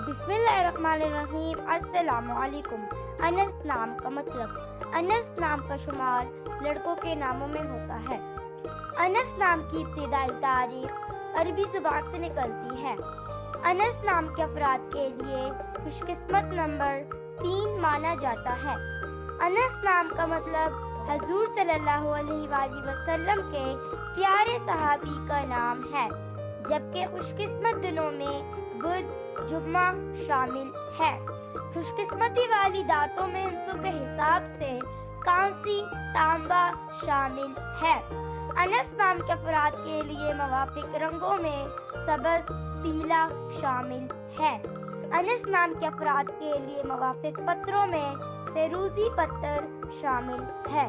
بسم اللہ الرحمن الرحیم۔ السلام علیکم۔ انس نام کا مطلب، انس نام کا شمار لڑکوں کے ناموں میں ہوتا ہے۔ انس نام کی ابتدائی تاریخ عربی زبان سے نکلتی ہے۔ انس نام کے افراد کے لیے خوش قسمت نمبر 3 مانا جاتا ہے۔ انس نام کا مطلب حضور صلی اللہ علیہ وآلہ وسلم کے پیارے صحابی کا نام ہے، جبکہ خوش قسمت دنوں میں بدھ، جمعہ شامل ہے۔ خوش قسمتی والی دانتوں میں عنصر کے حساب سے کانسی، تانبا شامل ہے۔ انس نام کے افراد کے لیے موافق رنگوں میں سبز، پیلا شامل ہے۔ انس نام کے افراد کے لیے موافق پتھروں میں فیروزی پتھر شامل ہے۔